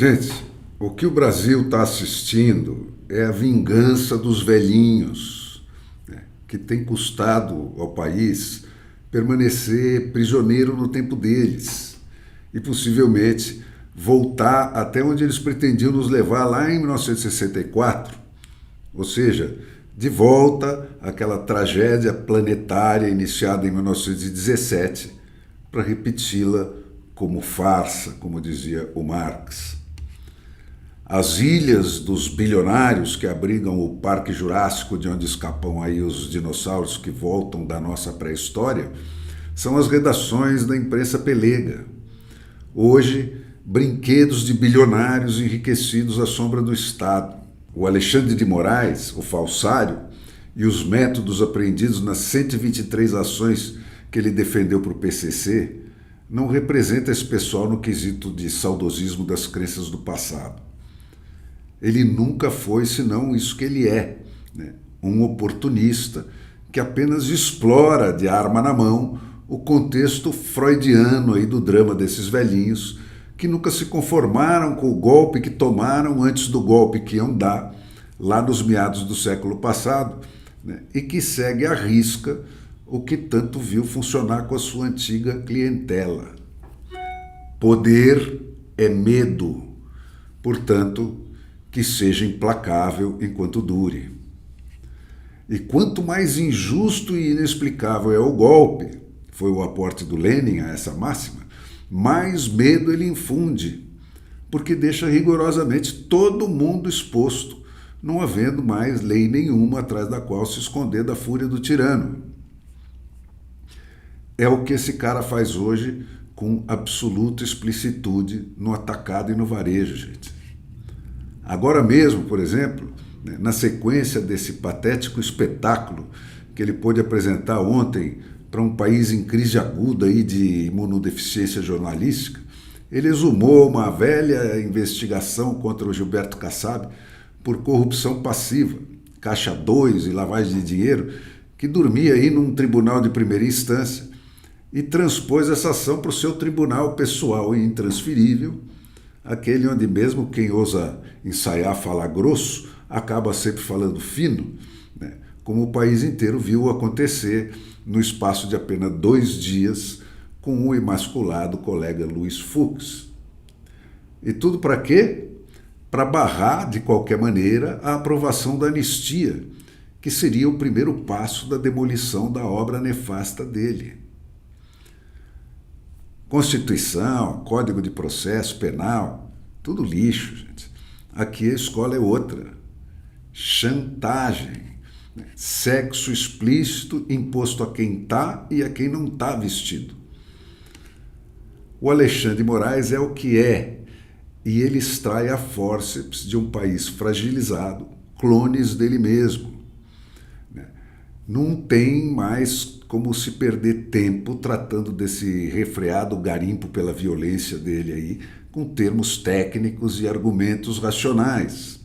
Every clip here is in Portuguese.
Gente, o que o Brasil está assistindo é a vingança dos velhinhos, né, que tem custado ao país permanecer prisioneiro no tempo deles e possivelmente voltar até onde eles pretendiam nos levar lá em 1964, ou seja, de volta àquela tragédia planetária iniciada em 1917, para repeti-la como farsa, como dizia o Marx. As ilhas dos bilionários que abrigam o Parque Jurássico, de onde escapam aí os dinossauros que voltam da nossa pré-história, são as redações da imprensa pelega. Hoje, brinquedos de bilionários enriquecidos à sombra do Estado. O Alexandre de Moraes, o falsário, e os métodos apreendidos nas 123 ações que ele defendeu para o PCC, não representa esse pessoal no quesito de saudosismo das crenças do passado. Ele nunca foi senão isso que ele é, né? Um oportunista que apenas explora de arma na mão o contexto freudiano aí do drama desses velhinhos que nunca se conformaram com o golpe que tomaram antes do golpe que iam dar lá nos meados do século passado, né? E que segue à risca o que tanto viu funcionar com a sua antiga clientela. Poder é medo, portanto, que seja implacável enquanto dure. E quanto mais injusto e inexplicável é o golpe, foi o aporte do Lenin a essa máxima, mais medo ele infunde, porque deixa rigorosamente todo mundo exposto, não havendo mais lei nenhuma atrás da qual se esconder da fúria do tirano. É o que esse cara faz hoje com absoluta explicitude no atacado e no varejo, gente. Agora mesmo, por exemplo, na sequência desse patético espetáculo que ele pôde apresentar ontem para um país em crise aguda aí de imunodeficiência jornalística, ele exumou uma velha investigação contra o Gilberto Kassab por corrupção passiva, caixa 2 e lavagem de dinheiro, que dormia aí num tribunal de primeira instância e transpôs essa ação para o seu tribunal pessoal e intransferível, aquele onde mesmo quem ousa ensaiar falar grosso acaba sempre falando fino, né? Como o país inteiro viu acontecer no espaço de apenas 2 dias com o imasculado colega Luiz Fux. E tudo para quê? Para barrar, de qualquer maneira, a aprovação da anistia, que seria o primeiro passo da demolição da obra nefasta dele. Constituição, Código de Processo Penal, tudo lixo, gente. Aqui a escola é outra. Chantagem, né? Sexo explícito imposto a quem está e a quem não está vestido. O Alexandre de Moraes é o que é, e ele extrai a fórceps de um país fragilizado, clones dele mesmo. Não tem mais como se perder tempo tratando desse refreado garimpo pela violência dele aí, com termos técnicos e argumentos racionais.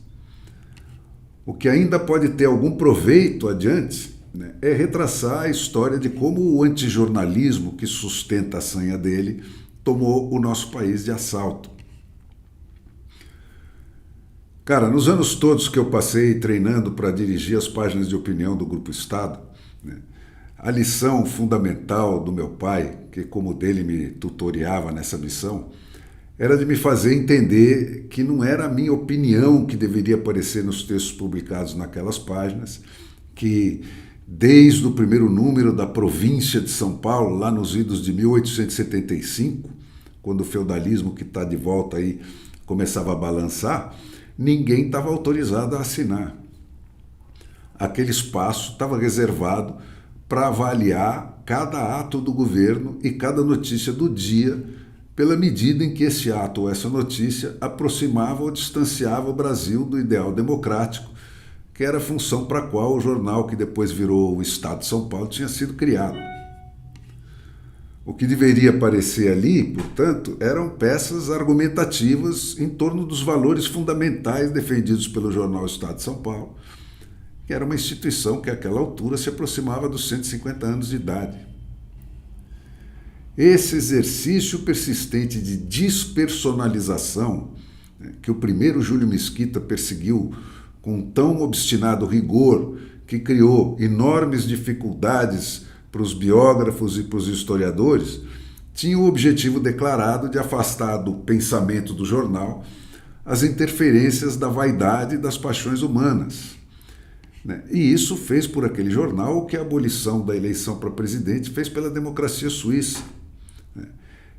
O que ainda pode ter algum proveito adiante, né, é retraçar a história de como o antijornalismo que sustenta a sanha dele tomou o nosso país de assalto. Cara, nos anos todos que eu passei treinando para dirigir as páginas de opinião do Grupo Estado, né, a lição fundamental do meu pai, que como dele me tutoriava nessa missão, era de me fazer entender que não era a minha opinião que deveria aparecer nos textos publicados naquelas páginas, que desde o primeiro número da província de São Paulo, lá nos idos de 1875, quando o feudalismo que está de volta aí começava a balançar, ninguém estava autorizado a assinar. Aquele espaço estava reservado para avaliar cada ato do governo e cada notícia do dia pela medida em que esse ato ou essa notícia aproximava ou distanciava o Brasil do ideal democrático, que era a função para a qual o jornal que depois virou o Estado de São Paulo tinha sido criado. O que deveria aparecer ali, portanto, eram peças argumentativas em torno dos valores fundamentais defendidos pelo jornal Estado de São Paulo, que era uma instituição que àquela altura se aproximava dos 150 anos de idade. Esse exercício persistente de despersonalização né, que o primeiro Júlio Mesquita perseguiu com tão obstinado rigor que criou enormes dificuldades para os biógrafos e para os historiadores, tinha o objetivo declarado de afastar do pensamento do jornal as interferências da vaidade e das paixões humanas. E isso fez por aquele jornal o que a abolição da eleição para presidente fez pela democracia suíça.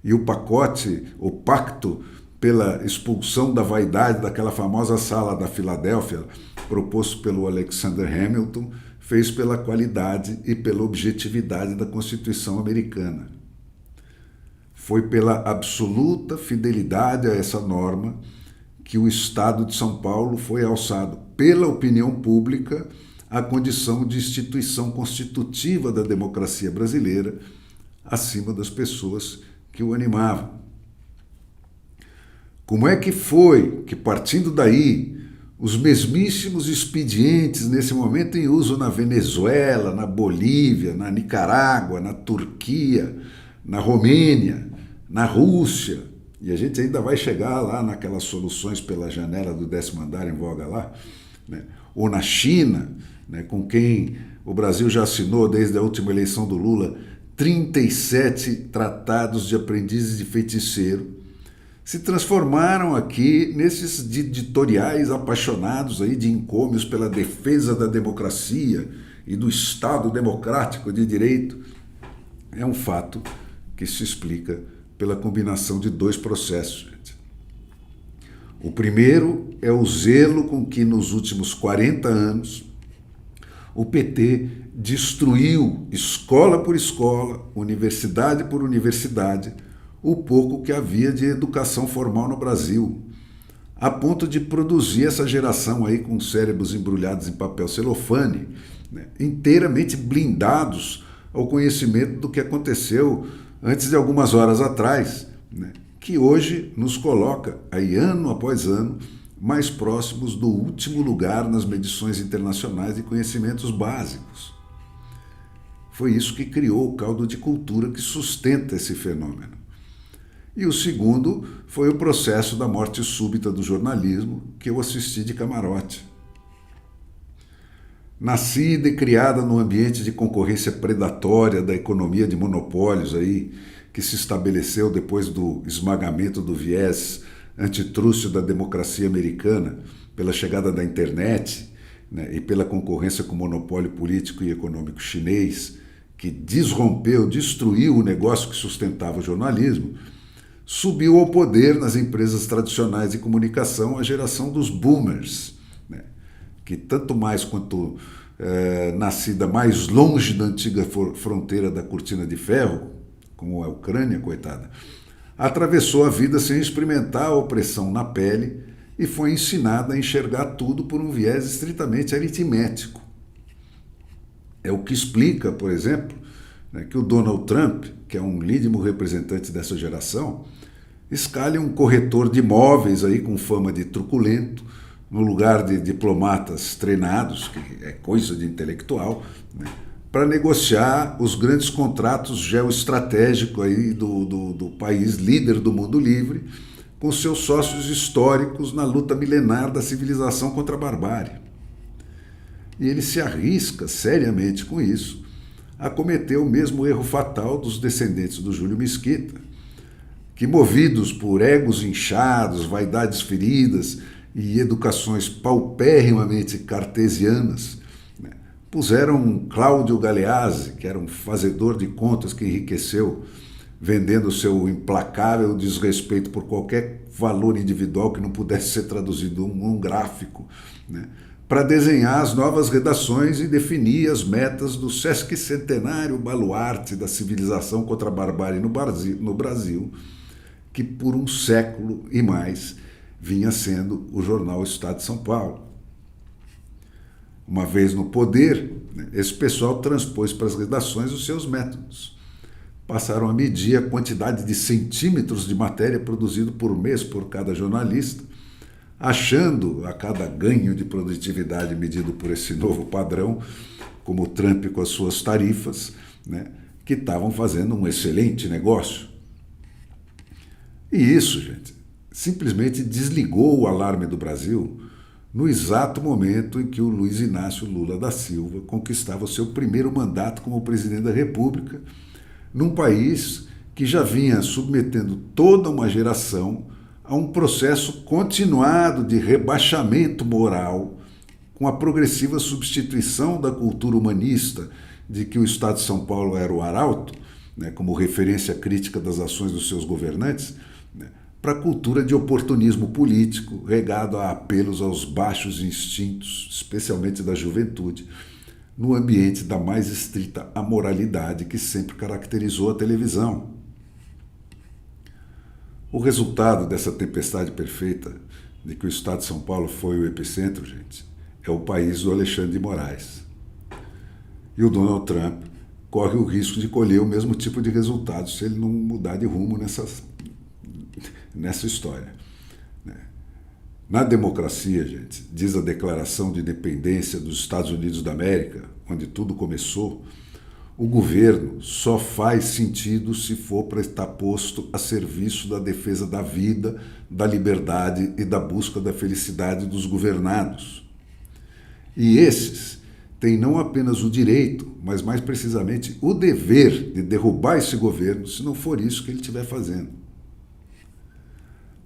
E o pacote, o pacto pela expulsão da vaidade daquela famosa sala da Filadélfia, proposto pelo Alexander Hamilton, fez pela qualidade e pela objetividade da Constituição americana. Foi pela absoluta fidelidade a essa norma que o Estado de São Paulo foi alçado pela opinião pública à condição de instituição constitutiva da democracia brasileira, acima das pessoas que o animavam. Como é que foi que, partindo daí, os mesmíssimos expedientes nesse momento em uso na Venezuela, na Bolívia, na Nicarágua, na Turquia, na Romênia, na Rússia, e a gente ainda vai chegar lá naquelas soluções pela janela do 10º andar em voga lá, né? Ou na China, né, com quem o Brasil já assinou desde a última eleição do Lula 37 tratados de aprendizes de feiticeiro, se transformaram aqui nesses editoriais apaixonados aí de encômios pela defesa da democracia e do Estado democrático de direito. É um fato que se explica pela combinação de dois processos, gente. O primeiro é o zelo com que nos últimos 40 anos o PT destruiu, escola por escola, universidade por universidade, o pouco que havia de educação formal no Brasil, a ponto de produzir essa geração aí com cérebros embrulhados em papel celofane, né, inteiramente blindados ao conhecimento do que aconteceu antes de algumas horas atrás, né, que hoje nos coloca, aí ano após ano, mais próximos do último lugar nas medições internacionais de conhecimentos básicos. Foi isso que criou o caldo de cultura que sustenta esse fenômeno. E o segundo foi o processo da morte súbita do jornalismo, que eu assisti de camarote. Nascida e criada num ambiente de concorrência predatória da economia de monopólios aí, que se estabeleceu depois do esmagamento do viés antitrústio da democracia americana, pela chegada da internet, né, e pela concorrência com o monopólio político e econômico chinês, que desrompeu, destruiu o negócio que sustentava o jornalismo, subiu ao poder nas empresas tradicionais de comunicação a geração dos boomers, né, que tanto mais quanto nascida mais longe da antiga fronteira da cortina de ferro, como a Ucrânia, coitada, atravessou a vida sem experimentar a opressão na pele e foi ensinada a enxergar tudo por um viés estritamente aritmético. É o que explica, por exemplo, né, que o Donald Trump, que é um lídimo representante dessa geração, escalhe um corretor de imóveis aí com fama de truculento, no lugar de diplomatas treinados, que é coisa de intelectual, né, para negociar os grandes contratos geoestratégicos aí do país líder do mundo livre, com seus sócios históricos na luta milenar da civilização contra a barbárie. E ele se arrisca seriamente com isso a cometer o mesmo erro fatal dos descendentes do Júlio Mesquita, que, movidos por egos inchados, vaidades feridas e educações paupérrimamente cartesianas, né, puseram Cláudio Galeazzi, que era um fazedor de contas que enriqueceu vendendo seu implacável desrespeito por qualquer valor individual que não pudesse ser traduzido num gráfico, né, para desenhar as novas redações e definir as metas do sesquicentenário baluarte da civilização contra a barbárie no Brasil, que por um século e mais vinha sendo o jornal Estado de São Paulo. Uma vez no poder, né, esse pessoal transpôs para as redações os seus métodos. Passaram a medir a quantidade de centímetros de matéria produzido por mês por cada jornalista, achando a cada ganho de produtividade medido por esse novo padrão, como o Trump com as suas tarifas, né, que estavam fazendo um excelente negócio. E isso, gente, simplesmente desligou o alarme do Brasil no exato momento em que o Luiz Inácio Lula da Silva conquistava o seu primeiro mandato como presidente da República, num país que já vinha submetendo toda uma geração a um processo continuado de rebaixamento moral, com a progressiva substituição da cultura humanista de que o Estado de São Paulo era o arauto, né, como referência crítica das ações dos seus governantes, né, para a cultura de oportunismo político, regado a apelos aos baixos instintos, especialmente da juventude, no ambiente da mais estrita amoralidade que sempre caracterizou a televisão. O resultado dessa tempestade perfeita, de que o Estado de São Paulo foi o epicentro, gente, é o país do Alexandre de Moraes. E o Donald Trump corre o risco de colher o mesmo tipo de resultado se ele não mudar de rumo nessa história. Na democracia, gente, diz a Declaração de Independência dos Estados Unidos da América, onde tudo começou, o governo só faz sentido se for para estar posto a serviço da defesa da vida, da liberdade e da busca da felicidade dos governados. E esses têm não apenas o direito, mas mais precisamente o dever de derrubar esse governo, se não for isso que ele estiver fazendo.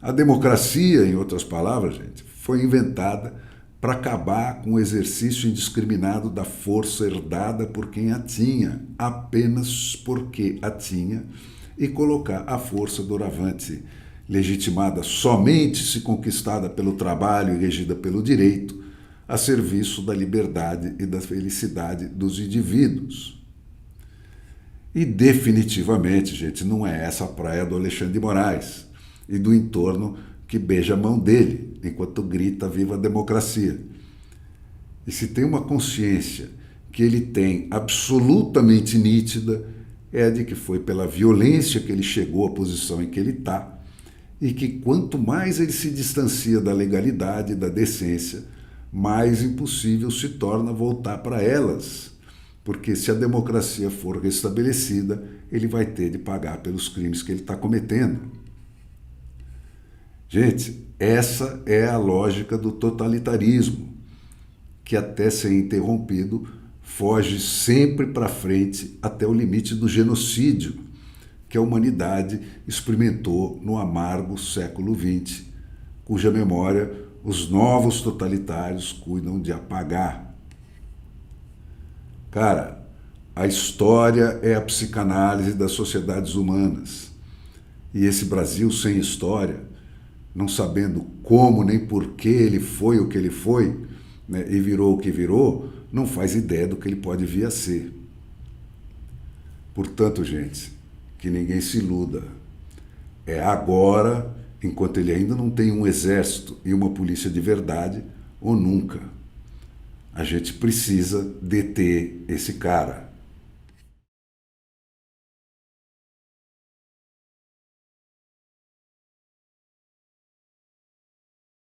A democracia, em outras palavras, gente, foi inventada para acabar com o exercício indiscriminado da força herdada por quem a tinha, apenas porque a tinha, e colocar a força doravante, legitimada somente se conquistada pelo trabalho e regida pelo direito, a serviço da liberdade e da felicidade dos indivíduos. E definitivamente, gente, não é essa a praia do Alexandre de Moraes e do entorno que beija a mão dele, enquanto grita viva a democracia. E se tem uma consciência que ele tem absolutamente nítida, é a de que foi pela violência que ele chegou à posição em que ele está, e que quanto mais ele se distancia da legalidade e da decência, mais impossível se torna voltar para elas, porque se a democracia for restabelecida, ele vai ter de pagar pelos crimes que ele está cometendo. Gente, essa é a lógica do totalitarismo, que até ser interrompido foge sempre para frente até o limite do genocídio que a humanidade experimentou no amargo século XX, cuja memória os novos totalitários cuidam de apagar. Cara, a história é a psicanálise das sociedades humanas. E esse Brasil sem história, não sabendo como nem por que ele foi o que ele foi, né, e virou o que virou, não faz ideia do que ele pode vir a ser. Portanto, gente, que ninguém se iluda. É agora, enquanto ele ainda não tem um exército e uma polícia de verdade, ou nunca. A gente precisa deter esse cara.